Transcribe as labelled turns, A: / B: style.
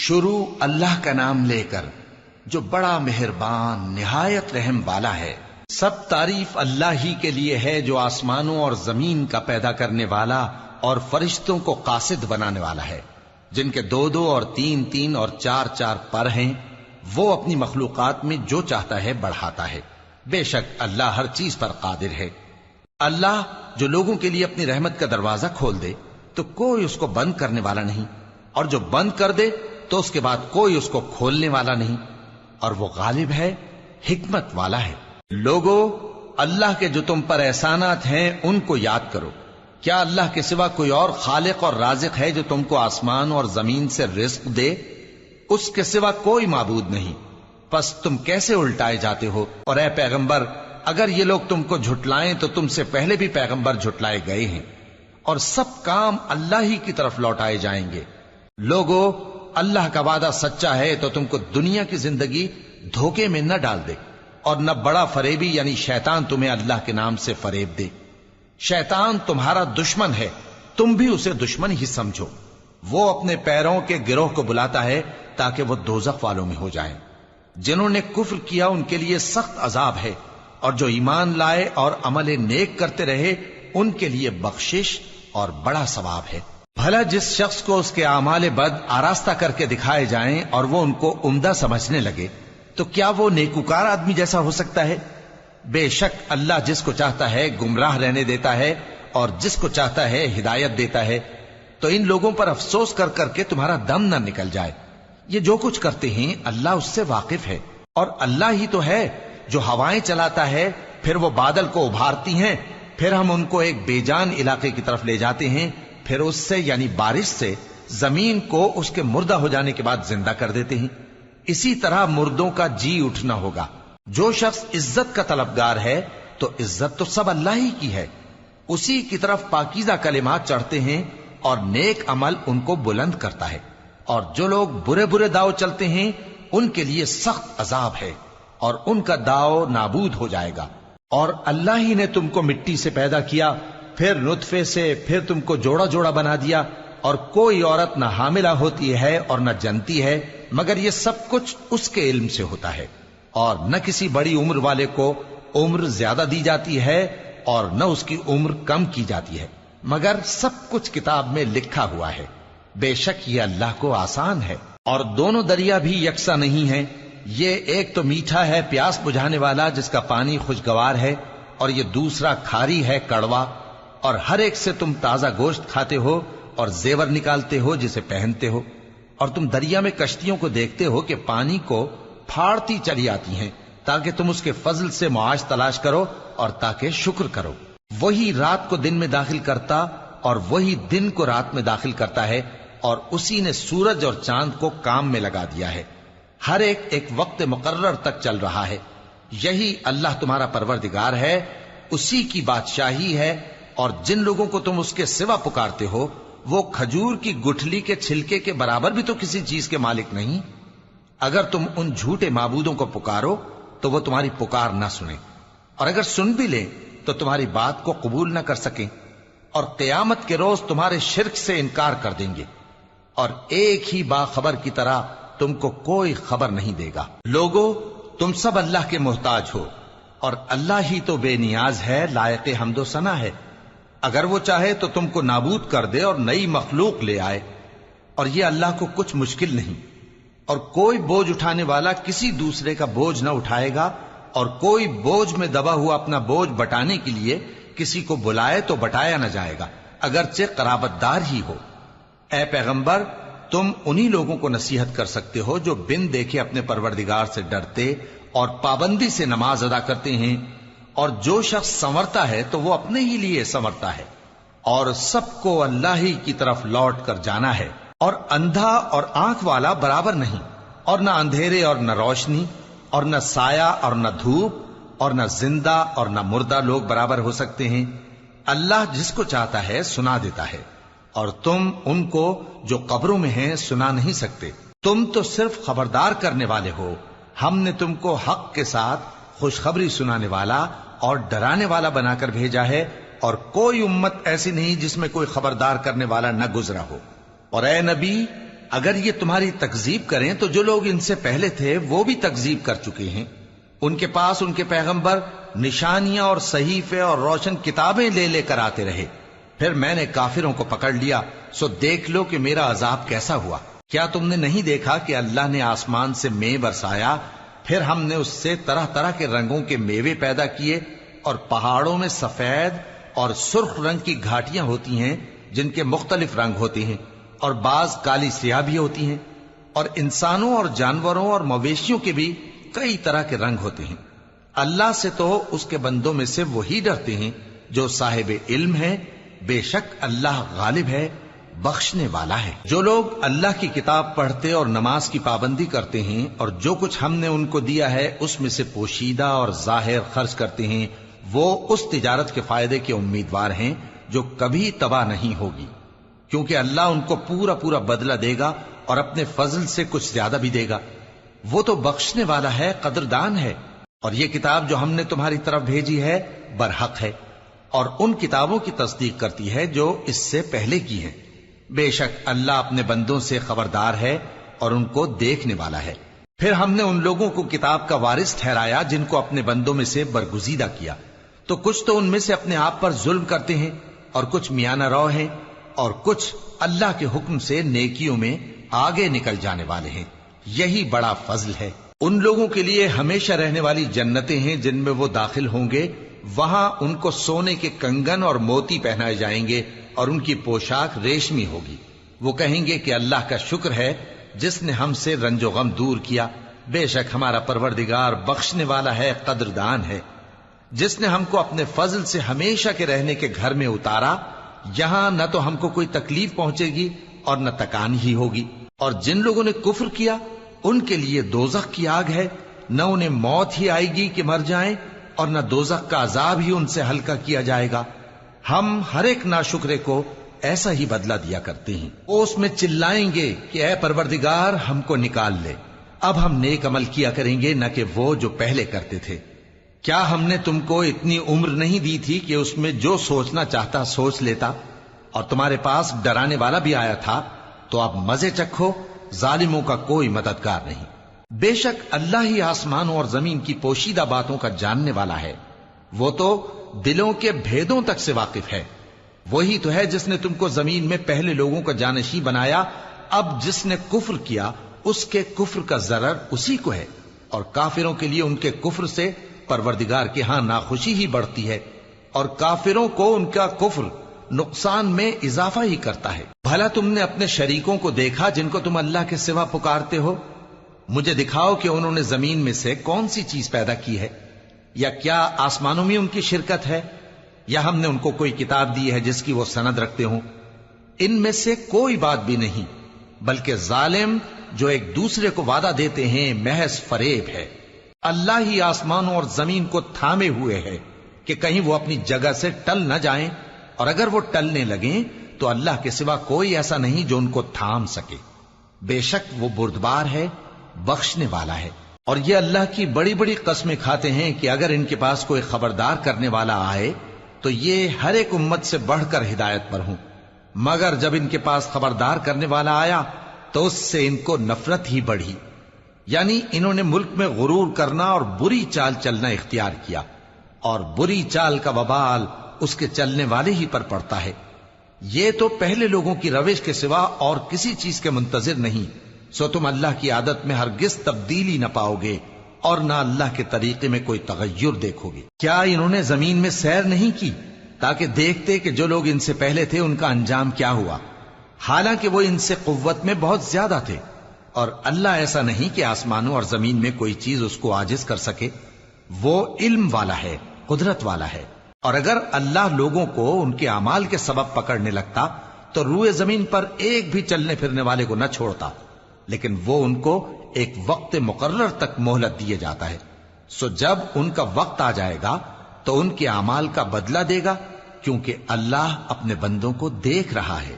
A: شروع اللہ کا نام لے کر جو بڑا مہربان نہایت رحم والا ہے۔ سب تعریف اللہ ہی کے لیے ہے جو آسمانوں اور زمین کا پیدا کرنے والا اور فرشتوں کو قاصد بنانے والا ہے، جن کے 2 اور 3 اور 4 پر ہیں۔ وہ اپنی مخلوقات میں جو چاہتا ہے بڑھاتا ہے، بے شک اللہ ہر چیز پر قادر ہے۔ اللہ جو لوگوں کے لیے اپنی رحمت کا دروازہ کھول دے تو کوئی اس کو بند کرنے والا نہیں، اور جو بند کر دے تو اس کے بعد کوئی اس کو کھولنے والا نہیں، اور وہ غالب ہے، حکمت والا ہے۔ لوگو، اللہ کے جو تم پر احسانات ہیں ان کو یاد کرو۔ کیا اللہ کے سوا کوئی اور خالق اور رازق ہے جو تم کو آسمان اور زمین سے رزق دے؟ اس کے سوا کوئی معبود نہیں، پس تم کیسے الٹائے جاتے ہو؟ اور اے پیغمبر، اگر یہ لوگ تم کو جھٹلائیں تو تم سے پہلے بھی پیغمبر جھٹلائے گئے ہیں، اور سب کام اللہ ہی کی طرف لوٹائے جائیں گے۔ لوگو، اللہ کا وعدہ سچا ہے تو تم کو دنیا کی زندگی دھوکے میں نہ ڈال دے، اور نہ بڑا فریبی یعنی شیطان تمہیں اللہ کے نام سے فریب دے۔ شیطان تمہارا دشمن ہے، تم بھی اسے دشمن ہی سمجھو۔ وہ اپنے پیروں کے گروہ کو بلاتا ہے تاکہ وہ دوزخ والوں میں ہو جائیں۔ جنہوں نے کفر کیا ان کے لیے سخت عذاب ہے، اور جو ایمان لائے اور عمل نیک کرتے رہے ان کے لیے بخشش اور بڑا ثواب ہے۔ بھلا جس شخص کو اس کے اعمال بد آراستہ کر کے دکھائے جائیں اور وہ ان کو عمدہ سمجھنے لگے تو کیا وہ نیکوکار آدمی جیسا ہو سکتا ہے؟ بے شک اللہ جس کو چاہتا ہے گمراہ رہنے دیتا ہے اور جس کو چاہتا ہے ہدایت دیتا ہے۔ تو ان لوگوں پر افسوس کر کر کے تمہارا دم نہ نکل جائے۔ یہ جو کچھ کرتے ہیں اللہ اس سے واقف ہے، اور اللہ ہی تو ہے جو ہوائیں چلاتا ہے، پھر وہ بادل کو ابھارتی ہیں، پھر ہم ان کو ایک بے جان علاقے کی طرف لے جاتے ہیں، پھر اس سے یعنی بارش سے زمین کو اس کے مردہ ہو جانے کے بعد زندہ کر دیتے ہیں۔ اسی طرح مردوں کا جی اٹھنا ہوگا۔ جو شخص عزت کا طلبگار ہے تو عزت تو سب اللہ ہی کی ہے، اسی کی طرف پاکیزہ کلمات چڑھتے ہیں اور نیک عمل ان کو بلند کرتا ہے، اور جو لوگ برے برے داؤ چلتے ہیں ان کے لیے سخت عذاب ہے، اور ان کا داؤ نابود ہو جائے گا۔ اور اللہ ہی نے تم کو مٹی سے پیدا کیا، پھر نطفے سے، پھر تم کو جوڑا جوڑا بنا دیا، اور کوئی عورت نہ حاملہ ہوتی ہے اور نہ جنتی ہے مگر یہ سب کچھ اس کے علم سے ہوتا ہے، اور نہ کسی بڑی عمر والے کو عمر زیادہ دی جاتی ہے اور نہ اس کی عمر کم کی جاتی ہے، مگر سب کچھ کتاب میں لکھا ہوا ہے۔ بے شک یہ اللہ کو آسان ہے۔ اور دونوں دریا بھی یکساں نہیں ہیں، یہ ایک تو میٹھا ہے پیاس بجھانے والا جس کا پانی خوشگوار ہے، اور یہ دوسرا کھاری ہے کڑوا، اور ہر ایک سے تم تازہ گوشت کھاتے ہو اور زیور نکالتے ہو جسے پہنتے ہو۔ اور تم دریا میں کشتیوں کو دیکھتے ہو کہ پانی کو پھاڑتی چلی آتی ہیں تاکہ تم اس کے فضل سے معاش تلاش کرو اور تاکہ شکر کرو۔ وہی رات کو دن میں داخل کرتا اور وہی دن کو رات میں داخل کرتا ہے، اور اسی نے سورج اور چاند کو کام میں لگا دیا ہے، ہر ایک ایک وقت مقرر تک چل رہا ہے۔ یہی اللہ تمہارا پروردگار ہے، اسی کی بادشاہی ہے، اور جن لوگوں کو تم اس کے سوا پکارتے ہو وہ کھجور کی گٹھلی کے چھلکے کے برابر بھی تو کسی چیز کے مالک نہیں۔ اگر تم ان جھوٹے معبودوں کو پکارو تو وہ تمہاری پکار نہ سنیں، اور اگر سن بھی لیں تو تمہاری بات کو قبول نہ کر سکیں، اور قیامت کے روز تمہارے شرک سے انکار کر دیں گے، اور ایک ہی باخبر کی طرح تم کو کوئی خبر نہیں دے گا۔ لوگو، تم سب اللہ کے محتاج ہو، اور اللہ ہی تو بے نیاز ہے، لائق حمد و ثنا ہے۔ اگر وہ چاہے تو تم کو نابود کر دے اور نئی مخلوق لے آئے، اور یہ اللہ کو کچھ مشکل نہیں۔ اور کوئی بوجھ اٹھانے والا کسی دوسرے کا بوجھ نہ اٹھائے گا، اور کوئی بوجھ میں دبا ہوا اپنا بوجھ بٹانے کے لیے کسی کو بلائے تو بٹایا نہ جائے گا، اگرچہ قرابت دار ہی ہو۔ اے پیغمبر، تم انہی لوگوں کو نصیحت کر سکتے ہو جو بن دیکھے اپنے پروردگار سے ڈرتے اور پابندی سے نماز ادا کرتے ہیں، اور جو شخص سنورتا ہے تو وہ اپنے ہی لیے سنورتا ہے، اور سب کو اللہ ہی کی طرف لوٹ کر جانا ہے۔ اور اندھا اور آنکھ والا برابر نہیں، اور نہ اندھیرے اور نہ روشنی، اور نہ سایہ اور نہ دھوپ، اور نہ زندہ اور نہ مردہ لوگ برابر ہو سکتے ہیں۔ اللہ جس کو چاہتا ہے سنا دیتا ہے، اور تم ان کو جو قبروں میں ہیں سنا نہیں سکتے۔ تم تو صرف خبردار کرنے والے ہو، ہم نے تم کو حق کے ساتھ خوشخبری سنانے والا اور ڈرانے والا بنا کر بھیجا ہے، اور کوئی امت ایسی نہیں جس میں کوئی خبردار کرنے والا نہ گزرا ہو۔ اور اے نبی، اگر یہ تمہاری تکذیب کریں تو جو لوگ ان سے پہلے تھے وہ بھی تکذیب کر چکے ہیں. ان کے پاس ان کے پیغمبر نشانیاں اور صحیفے اور روشن کتابیں لے لے کر آتے رہے. پھر میں نے کافروں کو پکڑ لیا، سو دیکھ لو کہ میرا عذاب کیسا ہوا. کیا تم نے نہیں دیکھا کہ اللہ نے آسمان سے مے برسایا، پھر ہم نے اس سے طرح طرح کے رنگوں کے میوے پیدا کیے، اور پہاڑوں میں سفید اور سرخ رنگ کی گھاٹیاں ہوتی ہیں جن کے مختلف رنگ ہوتے ہیں، اور بعض کالی سیاہ بھی ہوتی ہیں، اور انسانوں اور جانوروں اور مویشیوں کے بھی کئی طرح کے رنگ ہوتے ہیں. اللہ سے تو اس کے بندوں میں سے وہی ڈرتے ہیں جو صاحب علم ہے. بے شک اللہ غالب ہے، بخشنے والا ہے. جو لوگ اللہ کی کتاب پڑھتے اور نماز کی پابندی کرتے ہیں اور جو کچھ ہم نے ان کو دیا ہے اس میں سے پوشیدہ اور ظاہر خرچ کرتے ہیں، وہ اس تجارت کے فائدے کے امیدوار ہیں جو کبھی تباہ نہیں ہوگی، کیونکہ اللہ ان کو پورا پورا بدلہ دے گا اور اپنے فضل سے کچھ زیادہ بھی دے گا. وہ تو بخشنے والا ہے، قدردان ہے. اور یہ کتاب جو ہم نے تمہاری طرف بھیجی ہے برحق ہے، اور ان کتابوں کی تصدیق کرتی ہے جو اس سے پہلے کی ہیں. بے شک اللہ اپنے بندوں سے خبردار ہے اور ان کو دیکھنے والا ہے. پھر ہم نے ان لوگوں کو کتاب کا وارث ٹھہرایا جن کو اپنے بندوں میں سے برگزیدہ کیا. تو کچھ تو ان میں سے اپنے آپ پر ظلم کرتے ہیں اور کچھ میانہ رو ہیں، اور کچھ اللہ کے حکم سے نیکیوں میں آگے نکل جانے والے ہیں. یہی بڑا فضل ہے. ان لوگوں کے لیے ہمیشہ رہنے والی جنتیں ہیں جن میں وہ داخل ہوں گے. وہاں ان کو سونے کے کنگن اور موتی پہنائے جائیں گے اور ان کی پوشاک ریشمی ہوگی. وہ کہیں گے کہ اللہ کا شکر ہے جس نے ہم سے رنج و غم دور کیا. بے شک ہمارا پروردگار بخشنے والا ہے، قدردان ہے. جس نے ہم کو اپنے فضل سے ہمیشہ کے رہنے کے گھر میں اتارا، یہاں نہ تو ہم کو کوئی تکلیف پہنچے گی اور نہ تکان ہی ہوگی. اور جن لوگوں نے کفر کیا ان کے لیے دوزخ کی آگ ہے، نہ انہیں موت ہی آئے گی کہ مر جائیں، اور نہ دوزخ کا عذاب ہی ان سے ہلکا کیا جائے گا. ہم ہر ایک ناشکرے کو ایسا ہی بدلہ دیا کرتے ہیں. وہ اس میں چلائیں گے کہ اے پروردگار ہم کو نکال لے، اب ہم نیک عمل کیا کریں گے نہ کہ وہ جو پہلے کرتے تھے. کیا ہم نے تم کو اتنی عمر نہیں دی تھی کہ اس میں جو سوچنا چاہتا سوچ لیتا، اور تمہارے پاس ڈرانے والا بھی آیا تھا؟ تو اب مزے چکھو، ظالموں کا کوئی مددگار نہیں. بے شک اللہ ہی آسمانوں اور زمین کی پوشیدہ باتوں کا جاننے والا ہے. وہ تو دلوں کے بھیدوں تک سے واقف ہے. وہی تو ہے جس نے تم کو زمین میں پہلے لوگوں کا جانشین بنایا. اب جس نے کفر کیا اس کے کفر کا ضرر اسی کو ہے، اور کافروں کے لیے ان کے کفر سے پروردگار کے ہاں ناخوشی ہی بڑھتی ہے، اور کافروں کو ان کا کفر نقصان میں اضافہ ہی کرتا ہے. بھلا تم نے اپنے شریکوں کو دیکھا جن کو تم اللہ کے سوا پکارتے ہو؟ مجھے دکھاؤ کہ انہوں نے زمین میں سے کون سی چیز پیدا کی ہے، یا کیا آسمانوں میں ان کی شرکت ہے، یا ہم نے ان کو کوئی کتاب دی ہے جس کی وہ سند رکھتے ہوں؟ ان میں سے کوئی بات بھی نہیں، بلکہ ظالم جو ایک دوسرے کو وعدہ دیتے ہیں محض فریب ہے. اللہ ہی آسمانوں اور زمین کو تھامے ہوئے ہے کہ کہیں وہ اپنی جگہ سے ٹل نہ جائیں، اور اگر وہ ٹلنے لگیں تو اللہ کے سوا کوئی ایسا نہیں جو ان کو تھام سکے. بے شک وہ بردبار ہے، بخشنے والا ہے. اور یہ اللہ کی بڑی بڑی قسمیں کھاتے ہیں کہ اگر ان کے پاس کوئی خبردار کرنے والا آئے تو یہ ہر ایک امت سے بڑھ کر ہدایت پر ہوں، مگر جب ان کے پاس خبردار کرنے والا آیا تو اس سے ان کو نفرت ہی بڑھی. یعنی انہوں نے ملک میں غرور کرنا اور بری چال چلنا اختیار کیا، اور بری چال کا وبال اس کے چلنے والے ہی پر پڑتا ہے. یہ تو پہلے لوگوں کی روش کے سوا اور کسی چیز کے منتظر نہیں، سو تم اللہ کی عادت میں ہرگز تبدیلی نہ پاؤ گے اور نہ اللہ کے طریقے میں کوئی تغیر دیکھو گے. کیا انہوں نے زمین میں سیر نہیں کی تاکہ دیکھتے کہ جو لوگ ان سے پہلے تھے ان کا انجام کیا ہوا، حالانکہ وہ ان سے قوت میں بہت زیادہ تھے. اور اللہ ایسا نہیں کہ آسمانوں اور زمین میں کوئی چیز اس کو عاجز کر سکے. وہ علم والا ہے، قدرت والا ہے. اور اگر اللہ لوگوں کو ان کے اعمال کے سبب پکڑنے لگتا تو روئے زمین پر ایک بھی چلنے پھرنے والے کو نہ چھوڑتا، لیکن وہ ان کو ایک وقت مقرر تک مہلت دیے جاتا ہے. سو جب ان کا وقت آ جائے گا تو ان کے اعمال کا بدلہ دے گا، کیونکہ اللہ اپنے بندوں کو دیکھ رہا ہے.